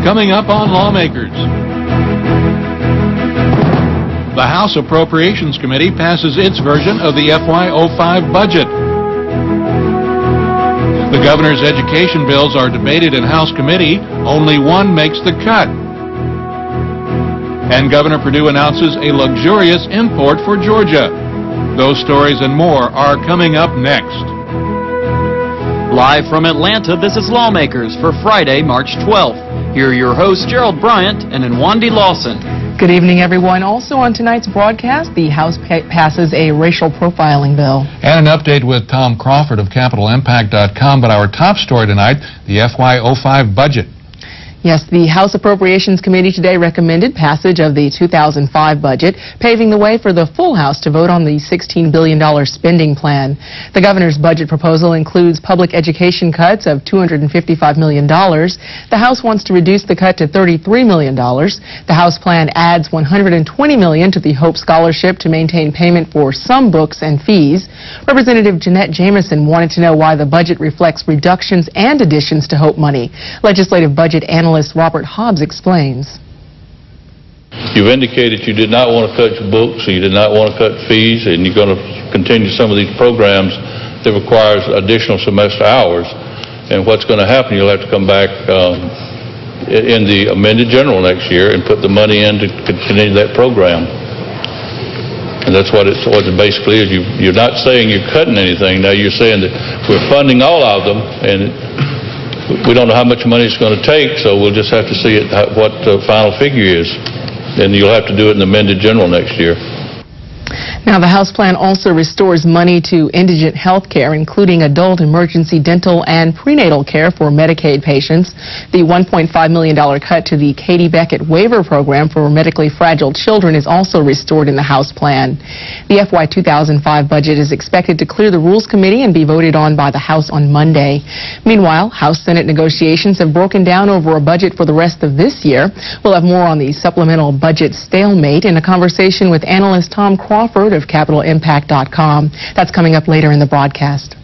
Coming up on Lawmakers. The House Appropriations Committee passes its version of the FY05 budget. The governor's education bills are debated in House committee. Only one makes the cut. And Governor Perdue announces a luxurious import for Georgia. Those stories and more are coming up next. Live from Atlanta, this is Lawmakers for Friday, March 12th. Here are your hosts, Gerald Bryant and Nwandi Lawson. Good evening, everyone. Also on tonight's broadcast, the House passes a racial profiling bill. And an update with Tom Crawford of CapitalImpact.com. But our top story tonight, the FY05 budget. Yes, the House Appropriations Committee today recommended passage of the 2005 budget, paving the way for the full House to vote on the $16 billion spending plan. The governor's budget proposal includes public education cuts of $255 million. The House wants to reduce the cut to $33 million. The House plan adds $120 million to the Hope Scholarship to maintain payment for some books and fees. Representative Jeanette Jameson wanted to know why the budget reflects reductions and additions to Hope money. Legislative budget analyst Robert Hobbs explains. You've indicated you did not want to cut your books, so you did not want to cut fees, and you're going to continue some of these programs that requires additional semester hours. And what's going to happen, you'll have to come back in the amended general next year and put the money in to continue that program. And that's what it basically is. You're not saying you're cutting anything. Now you're saying that we're funding all of them, and we don't know how much money it's going to take, so we'll just have to see what the final figure is. And you'll have to do it in the amended general next year. Now, the House plan also restores money to indigent health care, including adult emergency dental and prenatal care for Medicaid patients. The $1.5 million cut to the Katie Beckett waiver program for medically fragile children is also restored in the House plan. The FY 2005 budget is expected to clear the Rules Committee and be voted on by the House on Monday. Meanwhile, House-Senate negotiations have broken down over a budget for the rest of this year. We'll have more on the supplemental budget stalemate in a conversation with analyst Tom Crawford of CapitalImpact.com. That's coming up later in the broadcast.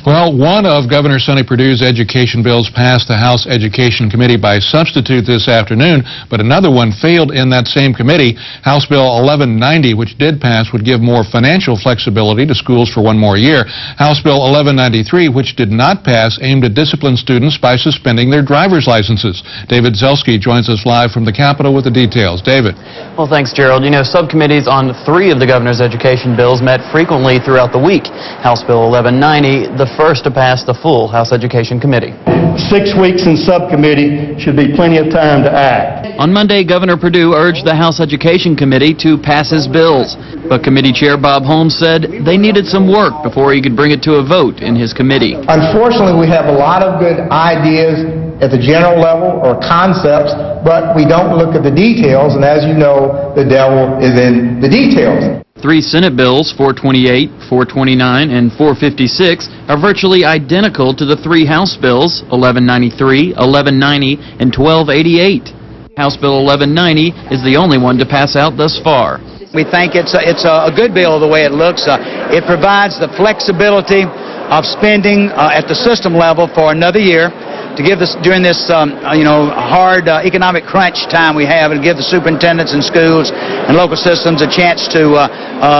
Well, one of Governor Sonny Perdue's education bills passed the House Education Committee by substitute this afternoon, but another one failed in that same committee. House Bill 1190, which did pass, would give more financial flexibility to schools for one more year. House Bill 1193, which did not pass, aimed to discipline students by suspending their driver's licenses. David Zelski joins us live from the Capitol with the details. David. Well, thanks, Gerald. You know, subcommittees on 3 of the governor's education bills met frequently throughout the week. House Bill 1190, the first to pass the full House Education Committee. 6 weeks in subcommittee should be plenty of time to act. On Monday, Governor Perdue urged the House Education Committee to pass his bills, but Committee Chair Bob Holmes said they needed some work before he could bring it to a vote in his committee. Unfortunately, we have a lot of good ideas at the general level or concepts, but we don't look at the details, and as you know, the devil is in the details. 3 Senate bills, 428, 429, and 456, are virtually identical to the 3 House bills, 1193, 1190, and 1288. House Bill 1190 is the only one to pass out thus far. We think it's a good bill the way it looks. It provides the flexibility of spending at the system level for another year to give this during this hard economic crunch time we have, and give the superintendents and schools and local systems a chance to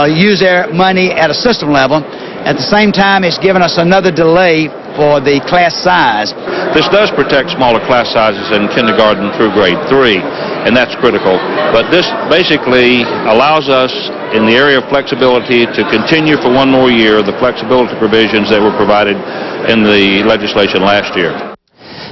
use their money at a system level. At the same time, it's given us another delay for the class size. This does protect smaller class sizes in kindergarten through grade 3, and that's critical. But this basically allows us, in the area of flexibility, to continue for one more year the flexibility provisions that were provided in the legislation last year.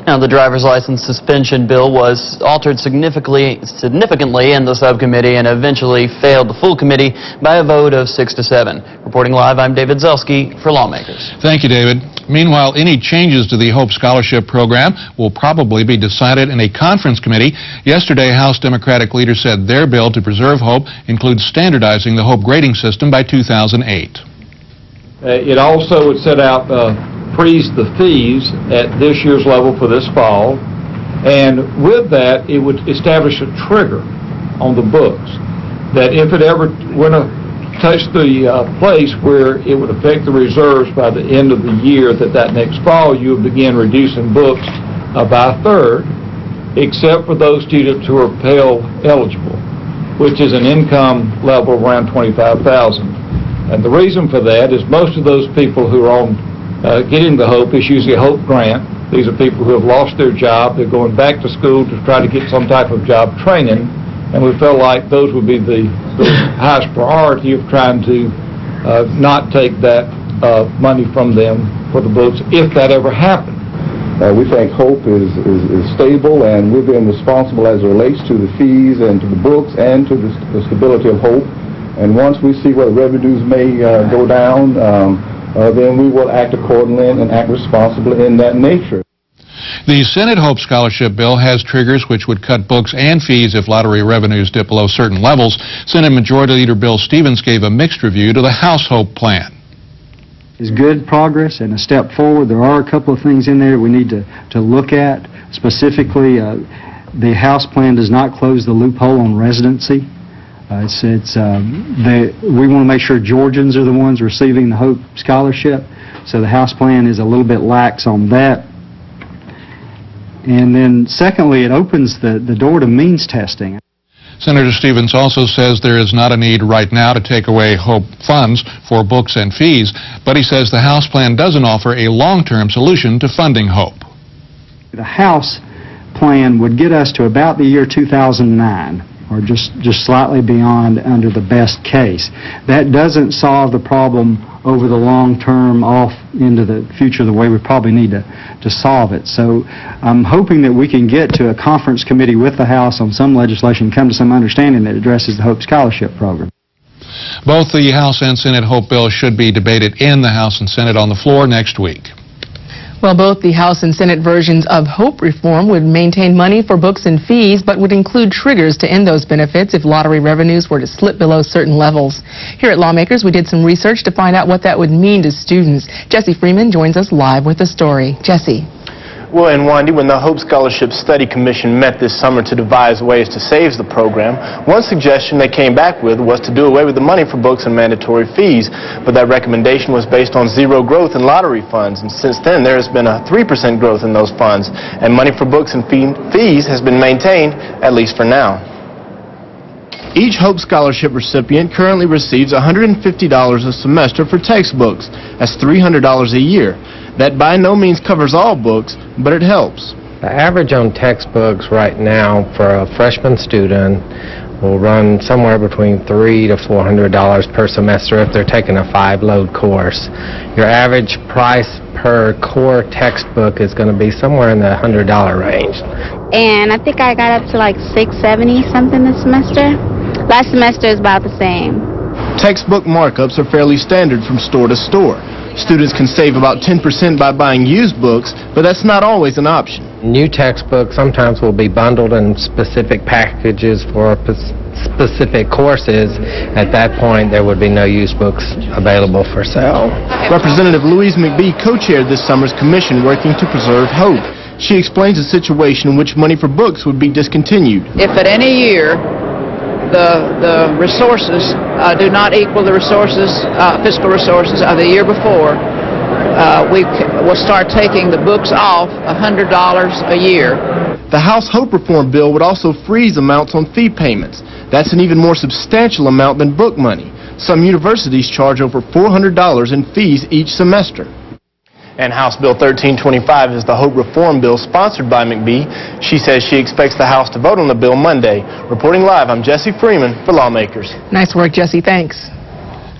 Now, the driver's license suspension bill was altered significantly in the subcommittee and eventually failed the full committee by a vote of 6 to 7. Reporting live, I'm David Zelski for Lawmakers. Thank you, David. Meanwhile, any changes to the Hope Scholarship program will probably be decided in a conference committee. Yesterday, House Democratic leaders said their bill to preserve Hope includes standardizing the Hope grading system by 2008. It also would set out freeze the fees at this year's level for this fall, and with that it would establish a trigger on the books that if it ever went to touch the place where it would affect the reserves by the end of the year, that next fall you would begin reducing books by a third, except for those students who are Pell eligible, which is an income level around $25,000. And the reason for that is most of those people who are on getting the HOPE is usually a HOPE grant. These are people who have lost their job. They're going back to school to try to get some type of job training, and we felt like those would be the highest priority of trying to not take that money from them for the books if that ever happened. We think HOPE is stable, and we're being responsible as it relates to the fees and to the books and to the stability of HOPE. And once we see where the revenues may go down, then we will act accordingly and act responsibly in that nature. The Senate HOPE scholarship bill has triggers which would cut books and fees if lottery revenues dip below certain levels. Senate Majority Leader Bill Stevens gave a mixed review to the House HOPE plan. Is good progress and a step forward. There are a couple of things in there we need to look at. Specifically, the House plan does not close the loophole on residency. We want to make sure Georgians are the ones receiving the HOPE scholarship, so the House plan is a little bit lax on that. And then secondly, it opens the door to means testing. Senator Stevens also says there is not a need right now to take away HOPE funds for books and fees, but he says the House plan doesn't offer a long-term solution to funding HOPE. The House plan would get us to about the year 2009, or just slightly beyond under the best case. That doesn't solve the problem over the long term off into the future the way we probably need to solve it. So I'm hoping that we can get to a conference committee with the House on some legislation and come to some understanding that addresses the HOPE scholarship program. Both the House and Senate HOPE bills should be debated in the House and Senate on the floor next week. Well, both the House and Senate versions of HOPE reform would maintain money for books and fees, but would include triggers to end those benefits if lottery revenues were to slip below certain levels. Here at Lawmakers, we did some research to find out what that would mean to students. Jesse Freeman joins us live with the story. Jesse. Well, and Wandy, when the HOPE Scholarship Study Commission met this summer to devise ways to save the program, one suggestion they came back with was to do away with the money for books and mandatory fees. But that recommendation was based on zero growth in lottery funds, and since then there has been a 3% growth in those funds, and money for books and fees has been maintained, at least for now. Each HOPE Scholarship recipient currently receives $150 a semester for textbooks. That's $300 a year. That by no means covers all books, but it helps. The average on textbooks right now for a freshman student will run somewhere between $300 to $400 per semester if they're taking a 5-load course. Your average price per core textbook is going to be somewhere in the $100 range. And I think I got up to like $670 something this semester. Last semester is about the same. Textbook markups are fairly standard from store to store. Students can save about 10% by buying used books, but that's not always an option. New textbooks sometimes will be bundled in specific packages for specific courses. At that point, there would be no used books available for sale. Representative Louise McBee co-chaired this summer's commission working to preserve HOPE. She explains a situation in which money for books would be discontinued. If at any year the resources do not equal the resources, fiscal resources of the year before, we will start taking the books off $100 a year. The House HOPE reform bill would also freeze amounts on fee payments. That's an even more substantial amount than book money. Some universities charge over $400 in fees each semester. And House Bill 1325 is the HOPE reform bill sponsored by McBee. She says she expects the House to vote on the bill Monday. Reporting live, I'm Jesse Freeman for Lawmakers. Nice work, Jesse. Thanks.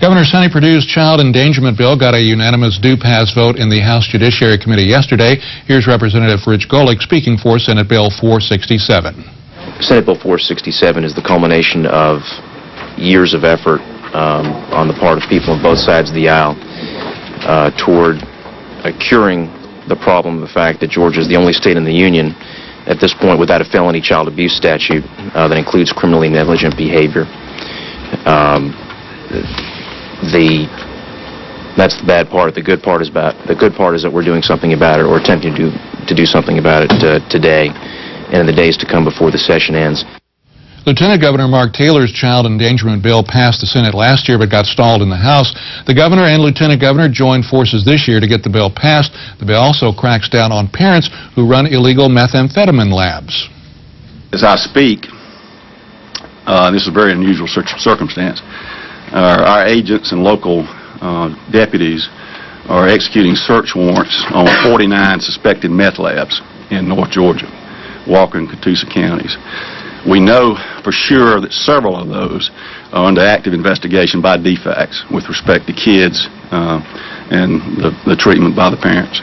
Governor Sonny Perdue's child endangerment bill got a unanimous do-pass vote in the House Judiciary Committee yesterday. Here's Representative Rich Golick speaking for Senate Bill 467. Senate Bill 467 is the culmination of years of effort on the part of people on both sides of the aisle toward curing the problem of the fact that Georgia is the only state in the union at this point without a felony child abuse statute that includes criminally negligent behavior. That's the bad part. The good part is that we're doing something about it, or attempting to do something about it today and in the days to come before the session ends. Lieutenant Governor Mark Taylor's child endangerment bill passed the Senate last year but got stalled in the House. The governor and lieutenant governor joined forces this year to get the bill passed. The bill also cracks down on parents who run illegal methamphetamine labs. As I speak, this is a very unusual circumstance. Our agents and local deputies are executing search warrants on 49 suspected meth labs in North Georgia, Walker and Catoosa counties. We know for sure that several of those are under active investigation by DFACS with respect to kids and the treatment by the parents.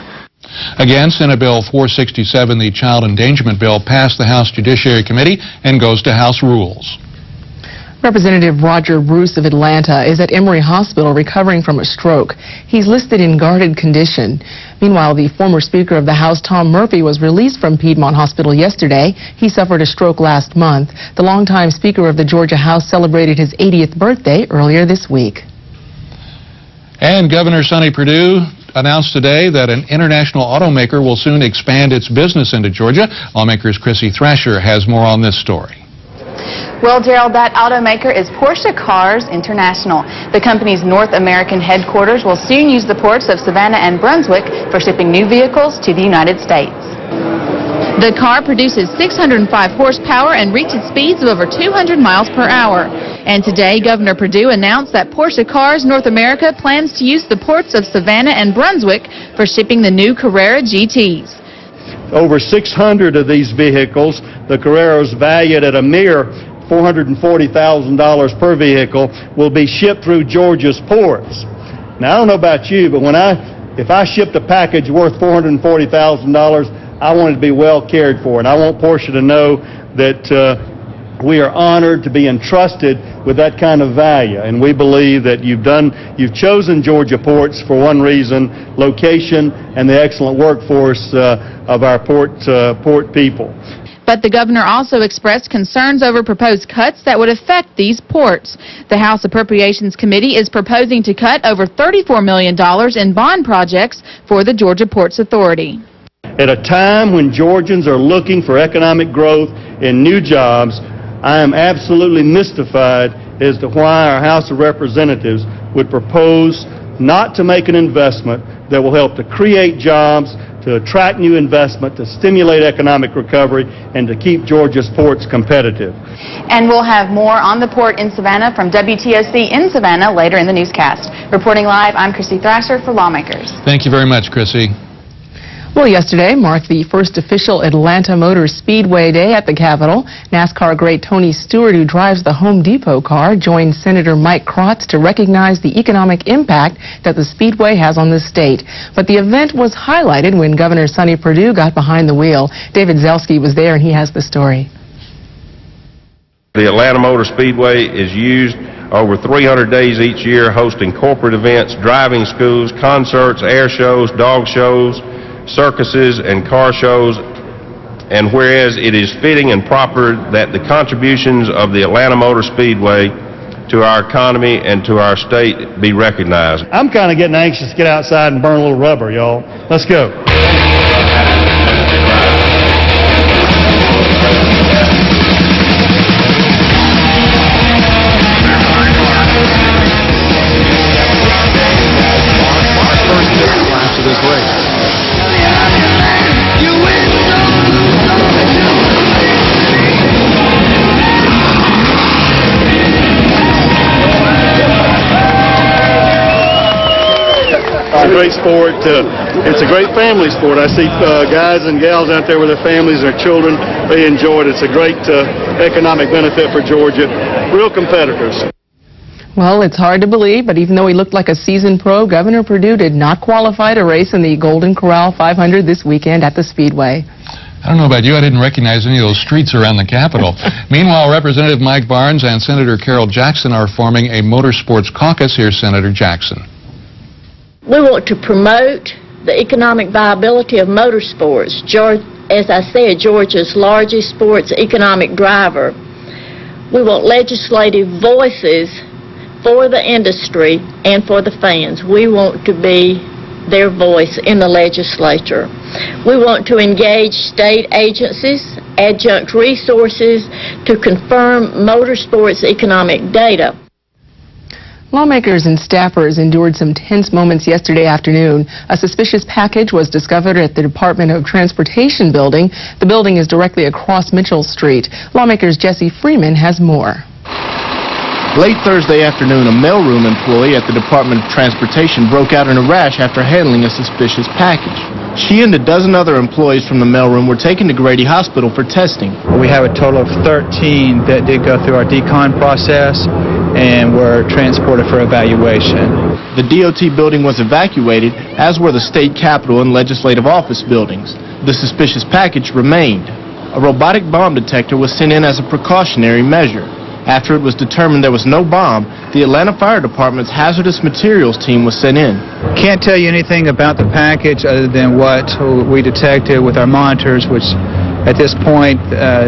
Again, Senate Bill 467, the Child Endangerment Bill, passed the House Judiciary Committee and goes to House Rules. Representative Roger Bruce of Atlanta is at Emory Hospital recovering from a stroke. He's listed in guarded condition. Meanwhile, the former Speaker of the House, Tom Murphy, was released from Piedmont Hospital yesterday. He suffered a stroke last month. The longtime Speaker of the Georgia House celebrated his 80th birthday earlier this week. And Governor Sonny Perdue announced today that an international automaker will soon expand its business into Georgia. Lawmakers Chrissy Thrasher has more on this story. Well, Gerald, that automaker is Porsche Cars International. The company's North American headquarters will soon use the ports of Savannah and Brunswick for shipping new vehicles to the United States. The car produces 605 horsepower and reaches speeds of over 200 miles per hour. And today, Governor Perdue announced that Porsche Cars North America plans to use the ports of Savannah and Brunswick for shipping the new Carrera GTs. Over 600 of these vehicles, the Carreras valued at a mere $440,000 per vehicle, will be shipped through Georgia's ports. Now, I don't know about you, but if I shipped a package worth $440,000, I want it to be well cared for, and I want Porsche to know that we are honored to be entrusted with that kind of value, and we believe that you've chosen Georgia ports for one reason: location and the excellent workforce of our port people. But the governor also expressed concerns over proposed cuts that would affect these ports. The House Appropriations Committee is proposing to cut over $34 million in bond projects for the Georgia Ports Authority. At a time when Georgians are looking for economic growth and new jobs, I am absolutely mystified as to why our House of Representatives would propose not to make an investment that will help to create jobs, to attract new investment, to stimulate economic recovery, and to keep Georgia's ports competitive. And we'll have more on the port in Savannah from WTOC in Savannah later in the newscast. Reporting live, I'm Chrissy Thrasher for Lawmakers. Thank you very much, Chrissy. Well, yesterday marked the first official Atlanta Motor Speedway Day at the Capitol. NASCAR great Tony Stewart, who drives the Home Depot car, joined Senator Mike Crotts to recognize the economic impact that the Speedway has on the state. But the event was highlighted when Governor Sonny Perdue got behind the wheel. David Zelski was there, and he has the story. The Atlanta Motor Speedway is used over 300 days each year, hosting corporate events, driving schools, concerts, air shows, dog shows, circuses, and car shows. And whereas it is fitting and proper that the contributions of the Atlanta Motor Speedway to our economy and to our state be recognized. I'm kind of getting anxious to get outside and burn a little rubber, y'all. Let's go. It's a great sport. It's a great family sport. I see guys and gals out there with their families and their children. They enjoy it. It's a great economic benefit for Georgia. Real competitors. Well, it's hard to believe, but even though he looked like a seasoned pro, Governor Perdue did not qualify to race in the Golden Corral 500 this weekend at the Speedway. I don't know about you, I didn't recognize any of those streets around the Capitol. Meanwhile, Representative Mike Barnes and Senator Carol Jackson are forming a motorsports caucus. Here's Senator Jackson. We want to promote the economic viability of motorsports. As I said, Georgia's largest sports economic driver. We want legislative voices for the industry and for the fans. We want to be their voice in the legislature. We want to engage state agencies, adjunct resources to confirm motorsports economic data. Lawmakers and staffers endured some tense moments yesterday afternoon. A suspicious package was discovered at the Department of Transportation building. The building is directly across Mitchell Street. Lawmakers Jesse Freeman has more. Late Thursday afternoon, a mailroom employee at the Department of Transportation broke out in a rash after handling a suspicious package. She and a dozen other employees from the mailroom were taken to Grady Hospital for testing. We have a total of 13 that did go through our decon process and were transported for evaluation. The DOT building was evacuated, as were the state capitol and legislative office buildings. The suspicious package remained. A robotic bomb detector was sent in as a precautionary measure. After it was determined there was no bomb, the Atlanta Fire Department's hazardous materials team was sent in. Can't tell you anything about the package other than what we detected with our monitors, which at this point,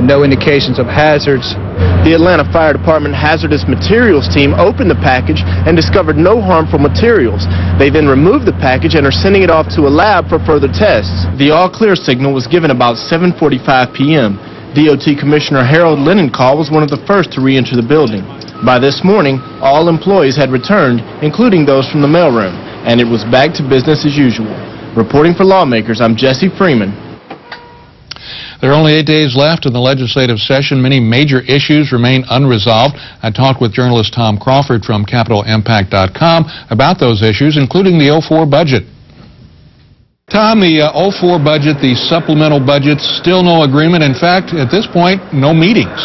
no indications of hazards. The Atlanta Fire Department hazardous materials team opened the package and discovered no harmful materials. They then removed the package and are sending it off to a lab for further tests. The all-clear signal was given about 7:45 p.m. DOT Commissioner Harold Linenthal was one of the first to re-enter the building. By this morning, all employees had returned, including those from the mailroom, and it was back to business as usual. Reporting for Lawmakers, I'm Jesse Freeman. There are only 8 days left in the legislative session. Many major issues remain unresolved. I talked with journalist Tom Crawford from CapitolImpact.com about those issues, including the 04 budget. Tom, the 04 budget, the supplemental budget, still no agreement. In fact, at this point, no meetings.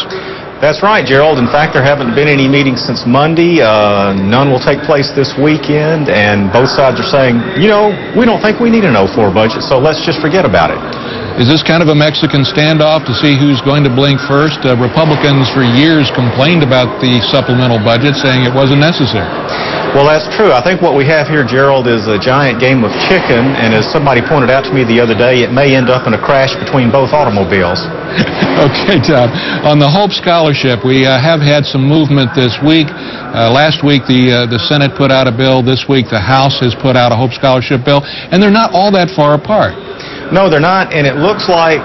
That's right, Gerald. In fact, there haven't been any meetings since Monday. None will take place this weekend, and both sides are saying, you know, we don't think we need an 04 budget, so let's just forget about it. Is this kind of a Mexican standoff to see who's going to blink first? Republicans for years complained about the supplemental budget, saying it wasn't necessary. Well, that's true. I think what we have here, Gerald, is a giant game of chicken, and as somebody pointed out to me the other day, it may end up in a crash between both automobiles. Okay, Tom. On the Hope Scholarship, we have had some movement this week. Last week, the Senate put out a bill. This week, the House has put out a Hope Scholarship bill, and they're not all that far apart. No, they're not, and it looks like,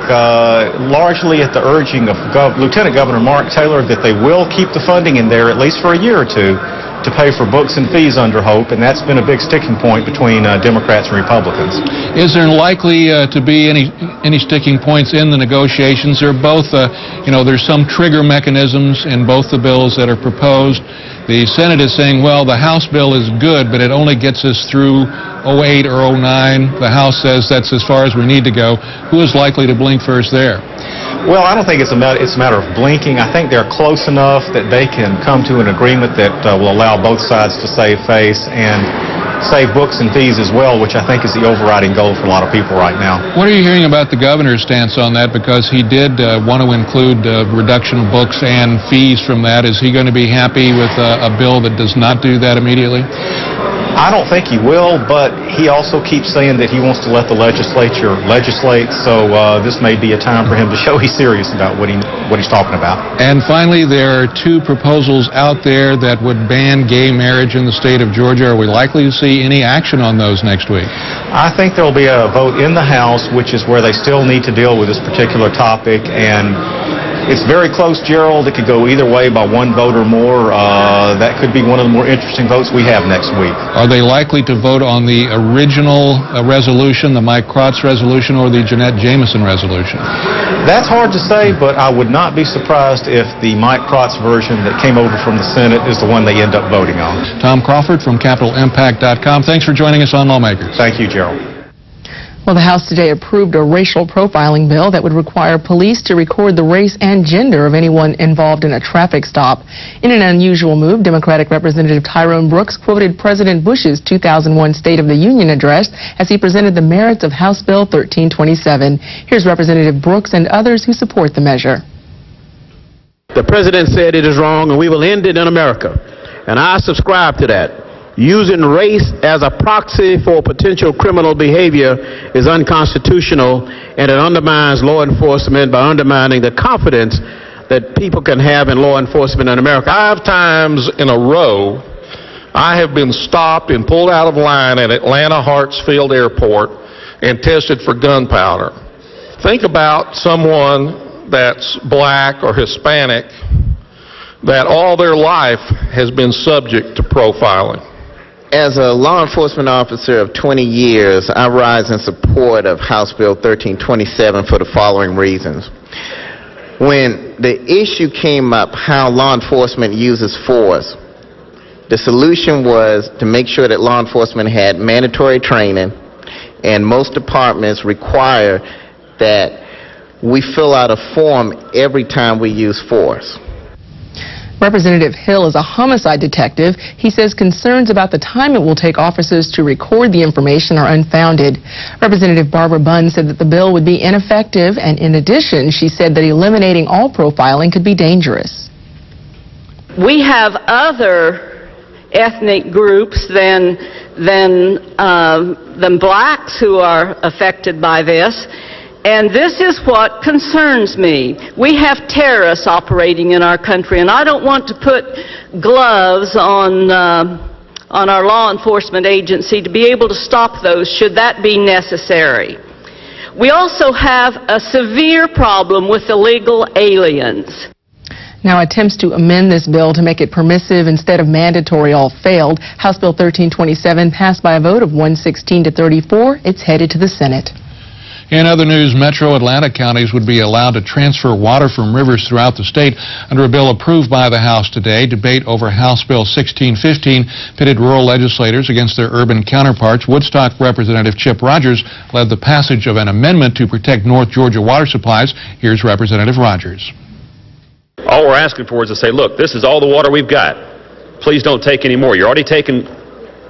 largely at the urging of Lieutenant Governor Mark Taylor, that they will keep the funding in there at least for a year or two to pay for books and fees under Hope, and that's been a big sticking point between Democrats and Republicans. Is there likely to be any sticking points in the negotiations? They're both, there's some trigger mechanisms in both the bills that are proposed. The Senate is saying, well, the House bill is good, but it only gets us through 08 or 09. The House says that's as far as we need to go. Who is likely to blink first there? Well, I don't think it's a matter of blinking. I think they're close enough that they can come to an agreement that will allow both sides to save face and save books and fees as well, which I think is the overriding goal for a lot of people right now. What are you hearing about the governor's stance on that? Because he did want to include reduction of books and fees from that. Is he going to be happy with a bill that does not do that immediately? I don't think he will, but he also keeps saying that he wants to let the legislature legislate, so this may be a time for him to show he's serious about what he's talking about. And finally, there are two proposals out there that would ban gay marriage in the state of Georgia. Are we likely to see any action on those next week? I think there will be a vote in the House, which is where they still need to deal with this particular topic, and it's very close, Gerald. It could go either way by one vote or more. That could be one of the more interesting votes we have next week. Are they likely to vote on the original resolution, the Mike Krotz resolution, or the Jeanette Jameson resolution? That's hard to say, but I would not be surprised if the Mike Krotz version that came over from the Senate is the one they end up voting on. Tom Crawford from CapitolImpact.com. Thanks for joining us on Lawmakers. Thank you, Gerald. Well, the House today approved a racial profiling bill that would require police to record the race and gender of anyone involved in a traffic stop. In an unusual move, Democratic Representative Tyrone Brooks quoted President Bush's 2001 State of the Union address as he presented the merits of House Bill 1327. Here's Representative Brooks and others who support the measure. The President said it is wrong and we will end it in America, and I subscribe to that. Using race as a proxy for potential criminal behavior is unconstitutional, and it undermines law enforcement by undermining the confidence that people can have in law enforcement in America. 5 times in a row, I have been stopped and pulled out of line at Atlanta Hartsfield Airport and tested for gunpowder. Think about someone that's black or Hispanic that all their life has been subject to profiling. As a law enforcement officer of 20 years, I rise in support of House Bill 1327 for the following reasons. When the issue came up how law enforcement uses force, the solution was to make sure that law enforcement had mandatory training, and most departments require that we fill out a form every time we use force. Representative Hill is a homicide detective. He says concerns about the time it will take officers to record the information are unfounded. Representative Barbara Bunn said that the bill would be ineffective, and in addition, she said that eliminating all profiling could be dangerous. We have other ethnic groups than blacks who are affected by this. And this is what concerns me. We have terrorists operating in our country, and I don't want to put gloves on our law enforcement agency to be able to stop those should that be necessary. We also have a severe problem with illegal aliens. Now, attempts to amend this bill to make it permissive instead of mandatory all failed. House Bill 1327 passed by a vote of 116 to 34. It's headed to the Senate. In other news, metro Atlanta counties would be allowed to transfer water from rivers throughout the state under a bill approved by the House today. Debate over House Bill 1615 pitted rural legislators against their urban counterparts. Woodstock Representative Chip Rogers led the passage of an amendment to protect North Georgia water supplies. Here's Representative Rogers. All we're asking for is to say, look, this is all the water we've got. Please don't take any more. You're already taking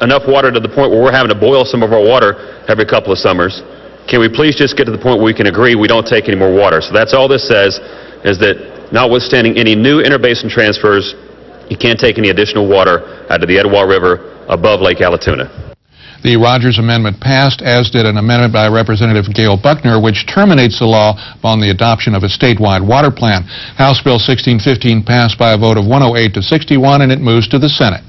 enough water to the point where we're having to boil some of our water every couple of summers. Can we please just get to the point where we can agree we don't take any more water? So that's all this says, is that notwithstanding any new interbasin transfers, you can't take any additional water out of the Etowah River above Lake Allatoona. The Rogers amendment passed, as did an amendment by Representative Gail Buckner, which terminates the law upon the adoption of a statewide water plan. House Bill 1615 passed by a vote of 108 to 61, and it moves to the Senate.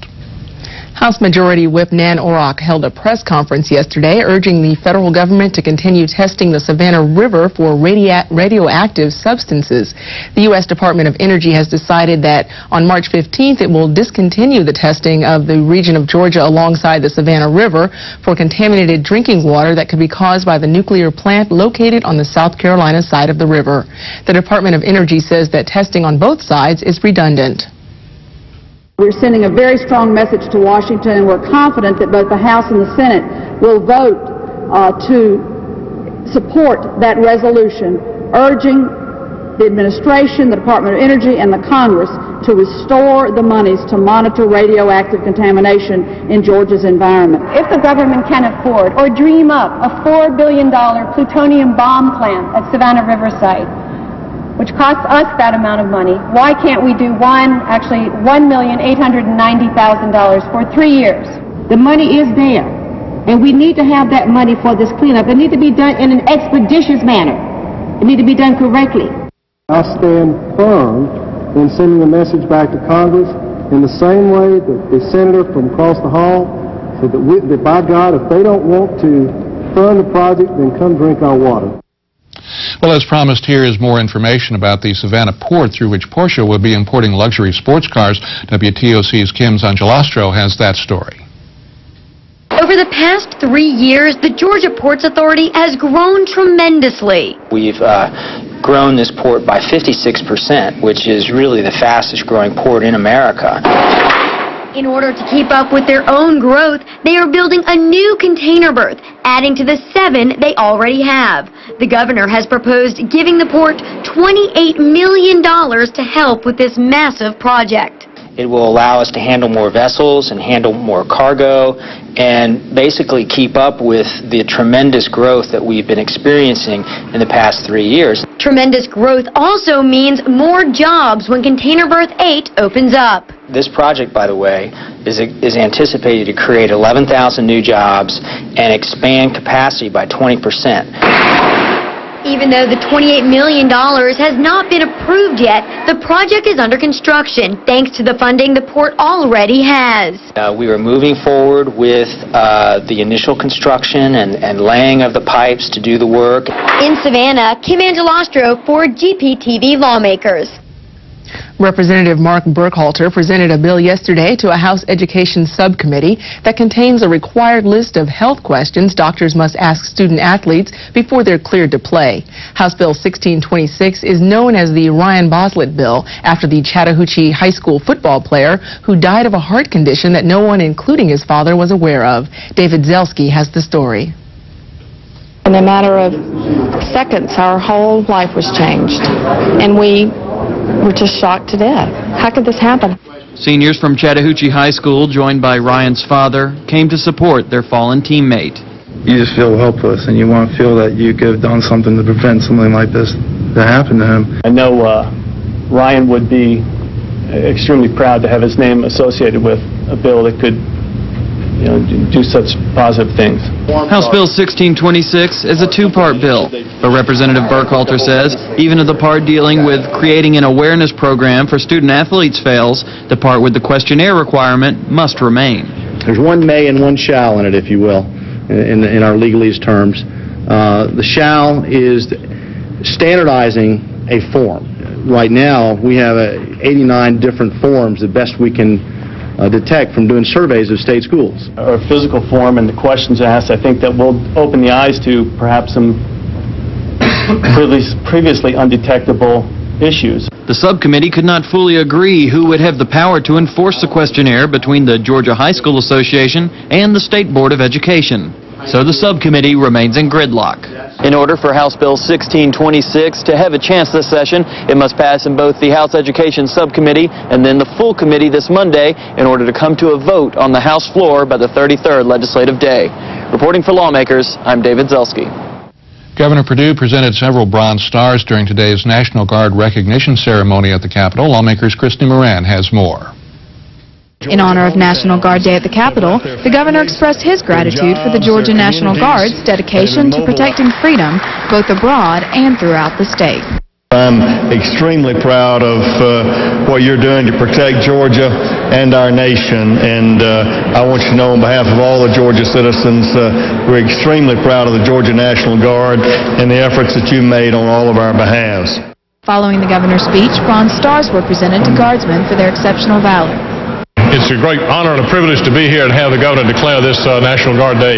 House Majority Whip Nan Orrock held a press conference yesterday urging the federal government to continue testing the Savannah River for radioactive substances. The U.S. Department of Energy has decided that on March 15th it will discontinue the testing of the region of Georgia alongside the Savannah River for contaminated drinking water that could be caused by the nuclear plant located on the South Carolina side of the river. The Department of Energy says that testing on both sides is redundant. We're sending a very strong message to Washington, and we're confident that both the House and the Senate will vote to support that resolution, urging the administration, the Department of Energy, and the Congress to restore the monies to monitor radioactive contamination in Georgia's environment. If the government can afford or dream up a $4 billion plutonium bomb plant at Savannah Riverside, which costs us that amount of money, why can't we do $1,890,000 for 3 years? The money is there, and we need to have that money for this cleanup. It needs to be done in an expeditious manner. It needs to be done correctly. I stand firm in sending a message back to Congress in the same way that the senator from across the hall said that by God, if they don't want to fund the project, then come drink our water. Well, as promised, here is more information about the Savannah port through which Porsche will be importing luxury sports cars. WTOC's Kim Zangelastro has that story. Over the past 3 years, the Georgia Ports Authority has grown tremendously. We've grown this port by 56%, which is really the fastest growing port in America. In order to keep up with their own growth, they are building a new container berth, adding to the 7 they already have. The governor has proposed giving the port $28 million to help with this massive project. It will allow us to handle more vessels and handle more cargo and basically keep up with the tremendous growth that we've been experiencing in the past 3 years. Tremendous growth also means more jobs when Container Berth 8 opens up. This project, by the way, is anticipated to create 11,000 new jobs and expand capacity by 20%. Even though the $28 million has not been approved yet, the project is under construction, thanks to the funding the port already has. We are moving forward with the initial construction and laying of the pipes to do the work. In Savannah, Kim Angelastro for GPTV Lawmakers. Representative Mark Burkhalter presented a bill yesterday to a House Education Subcommittee that contains a required list of health questions doctors must ask student athletes before they're cleared to play. House Bill 1626 is known as the Ryan Boslett bill after the Chattahoochee High School football player who died of a heart condition that no one, including his father, was aware of. David Zelski has the story. In a matter of seconds, our whole life was changed, and we were just shocked to death. How could this happen? Seniors from Chattahoochee High School, joined by Ryan's father, came to support their fallen teammate. You just feel helpless, and you want to feel that you could have done something to prevent something like this to happen to him. I know Ryan would be extremely proud to have his name associated with a bill that could do such positive things. House Bill 1626 is a two-part bill, but Representative Burkhalter says even if the part dealing with creating an awareness program for student athletes fails, the part with the questionnaire requirement must remain. There's one may and one shall in it, if you will, in our legalese terms. The shall is standardizing a form. Right now, we have 89 different forms the best we can detect from doing surveys of state schools. Our physical form and the questions asked, I think that will open the eyes to perhaps some previously undetectable issues. The subcommittee could not fully agree who would have the power to enforce the questionnaire between the Georgia High School Association and the State Board of Education. So the subcommittee remains in gridlock. In order for House Bill 1626 to have a chance this session, it must pass in both the House Education Subcommittee and then the full committee this Monday in order to come to a vote on the House floor by the 33rd legislative day. Reporting for Lawmakers, I'm David Zelski. Governor Perdue presented several Bronze Stars during today's National Guard recognition ceremony at the Capitol. Lawmakers Christy Moran has more. In honor of National Guard Day at the Capitol, the governor expressed his gratitude for the Georgia National Guard's dedication to protecting freedom both abroad and throughout the state. I'm extremely proud of what you're doing to protect Georgia and our nation, and I want you to know on behalf of all the Georgia citizens, we're extremely proud of the Georgia National Guard and the efforts that you made on all of our behalves. Following the governor's speech, Bronze Stars were presented to Guardsmen for their exceptional valor. It's a great honor and a privilege to be here and have the governor declare this National Guard Day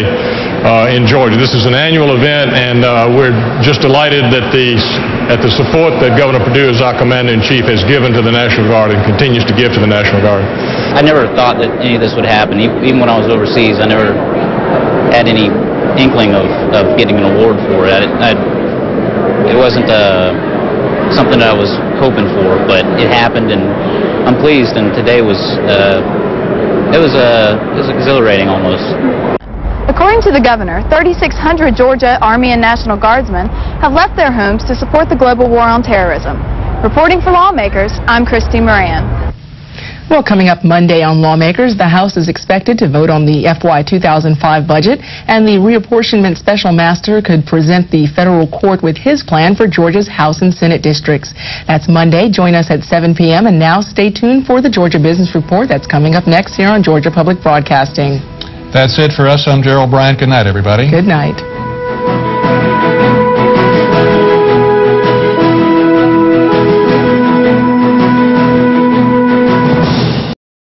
in Georgia. This is an annual event, and we're just delighted that at the support that Governor Perdue, as our Commander-in-Chief, has given to the National Guard and continues to give to the National Guard. I never thought that any of this would happen. Even when I was overseas, I never had any inkling of getting an award for it. It wasn't something that I was hoping for, but it happened, and I'm pleased, and today was exhilarating almost. According to the governor, 3,600 Georgia Army and National Guardsmen have left their homes to support the global war on terrorism. Reporting for Lawmakers, I'm Christy Moran. Well, coming up Monday on Lawmakers, the House is expected to vote on the FY 2005 budget, and the reapportionment special master could present the federal court with his plan for Georgia's House and Senate districts. That's Monday. Join us at 7 p.m. And now stay tuned for the Georgia Business Report that's coming up next here on Georgia Public Broadcasting. That's it for us. I'm Gerald Bryant. Good night, everybody. Good night.